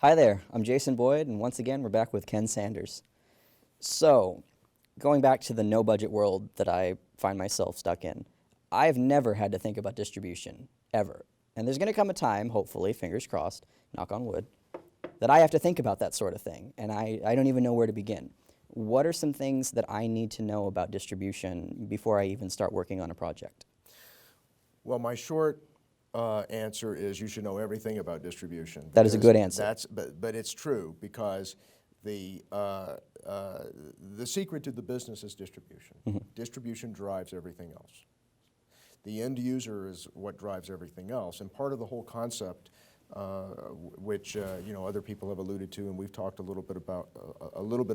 Hi there, I'm Jason Boyd, and once again, we're back with Ken Sanders. So, going back to the no budget world that I find myself stuck in, I've never had to think about distribution, ever. And there's going to come a time, hopefully, fingers crossed, knock on wood, that I have to think about that sort of thing, and I don't even know where to begin. What are some things that I need to know about distribution before I even start working on a project? Well, my short answer is you should know everything about distribution. That is a good answer. But it's true because the secret to the business is distribution. Distribution drives everything else. The end user is what drives everything else, and part of the whole concept, which other people have alluded to, and we've talked a little bit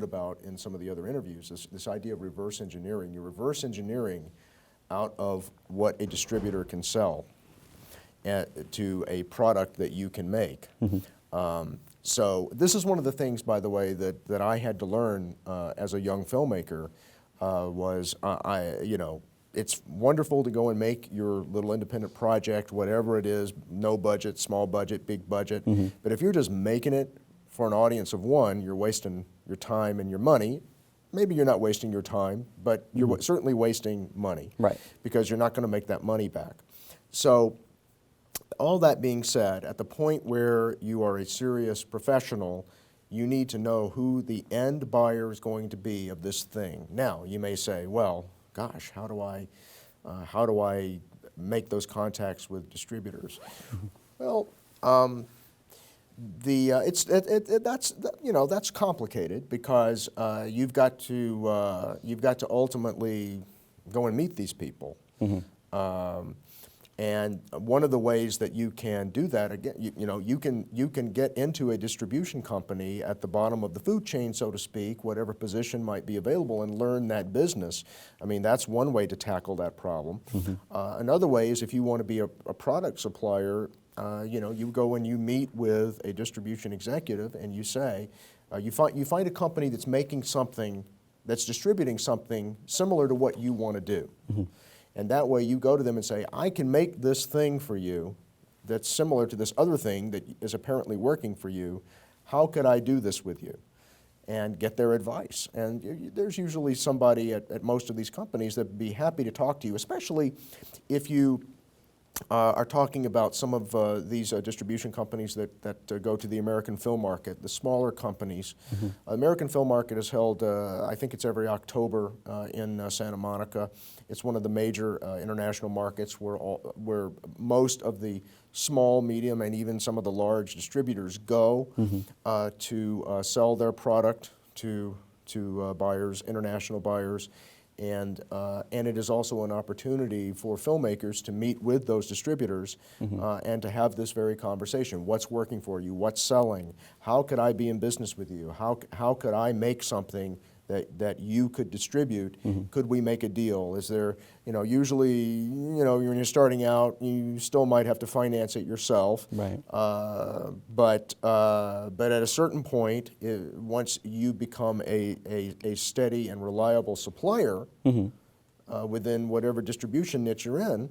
about in some of the other interviews, this idea of reverse engineering. You're reverse engineering out of what a distributor can sell to a product that you can make. So this is one of the things, by the way, that I had to learn as a young filmmaker. It's wonderful to go and make your little independent project, whatever it is, no budget, small budget, big budget. But if you're just making it for an audience of one, you're wasting your time and your money. Maybe you're not wasting your time, but you're certainly wasting money. Right. Because you're not going to make that money back. So all that being said, at the point where you are a serious professional, you need to know who the end buyer is going to be of this thing. Now, you may say, well, gosh, how do I make those contacts with distributors? Well, that's complicated because you've got to ultimately go and meet these people. And one of the ways that you can do that, again, you can get into a distribution company at the bottom of the food chain, so to speak, whatever position might be available, and learn that business. I mean, that's one way to tackle that problem. Another way is if you want to be a product supplier, you go and you meet with a distribution executive and you say, you find a company that's making something, that's distributing something similar to what you want to do. And that way you go to them and say, I can make this thing for you that's similar to this other thing that is apparently working for you. How could I do this with you? And get their advice. And there's usually somebody at most of these companies that would be happy to talk to you, especially if you are talking about some of these distribution companies that go to the American film market, the smaller companies. American film market is held, I think it's every October in Santa Monica. It's one of the major international markets where most of the small, medium, and even some of the large distributors go to sell their product to buyers, international buyers. And it is also an opportunity for filmmakers to meet with those distributors and to have this very conversation. What's working for you? What's selling? How could I be in business with you? How could I make something that you could distribute? Could we make a deal? Is there, usually, when you're starting out, you still might have to finance it yourself. Right. But at a certain point, once you become a steady and reliable supplier within whatever distribution niche you're in,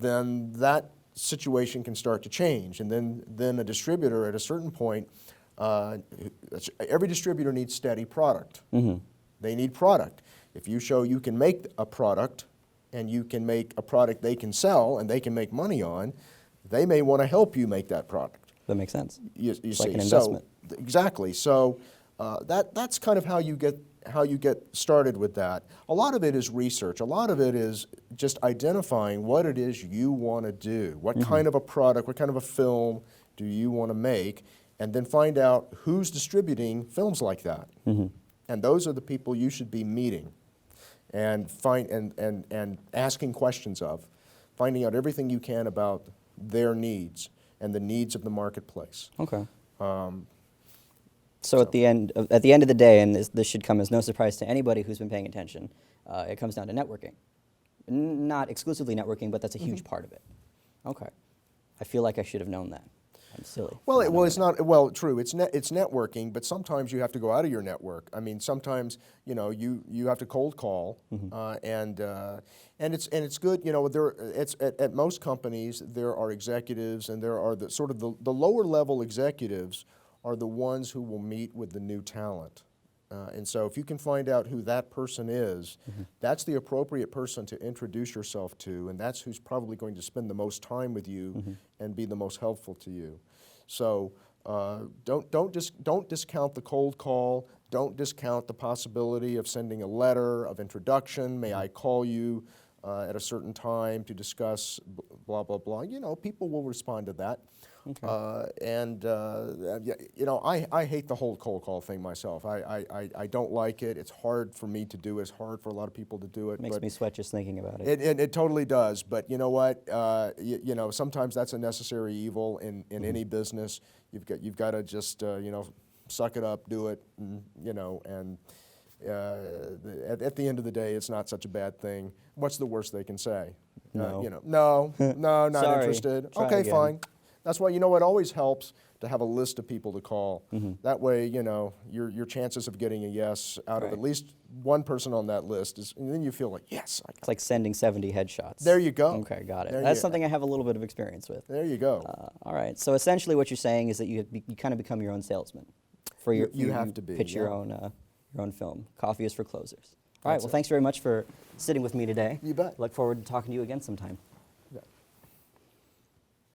then that situation can start to change. And then a distributor at a certain point, every distributor needs steady product. They need product. If you show you can make a product and you can make a product they can sell and they can make money on, they may want to help you make that product. That makes sense. You It's see. like an investment. So, exactly. So that's kind of how you get started with that. A lot of it is research. A lot of it is just identifying what it is you want to do. What kind of a product, what kind of a film do you want to make? And then find out who's distributing films like that. And those are the people you should be meeting and and asking questions of, finding out everything you can about their needs and the needs of the marketplace. Okay. So at the end of the day, and this should come as no surprise to anybody who's been paying attention, it comes down to networking. Not exclusively networking, but that's a huge part of it. Okay. I feel like I should have known that. I'm silly. Well, it's not true. It's networking, but sometimes you have to go out of your network. I mean, sometimes you have to cold call, and it's good. It's at most companies there are executives, and there are the lower level executives are the ones who will meet with the new talent. And so if you can find out who that person is, that's the appropriate person to introduce yourself to, and that's who's probably going to spend the most time with you and be the most helpful to you. So don't discount the cold call. Don't discount the possibility of sending a letter of introduction. May I call you at a certain time to discuss blah, blah, blah. You know, people will respond to that. Okay. You know, I hate the whole cold call thing myself. I don't like it. It's hard for me to do. It's hard for a lot of people to do it. Makes me sweat just thinking about it. It totally does. But you know what? You know, sometimes that's a necessary evil in any business. You've got to just you know, suck it up, do it, and, you know, and at the end of the day, it's not such a bad thing. What's the worst they can say? No. You know, no, not Sorry. interested. Try Okay, again. fine. That's why, you know, it always helps to have a list of people to call. That way, you know, your chances of getting a yes out of Right. at least one person on that list is, and then you feel like, yes, I It's like sending 70 headshots. There you go. Okay, got it. There That's you- something I have a little bit of experience with. There you go. All right. So essentially, what you're saying is that you kind of become your own salesman. For your, You have to be, pitch your yeah. own film. Coffee is for closers. All right. That's Well, it. thanks very much for sitting with me today. You bet. Look forward to talking to you again sometime.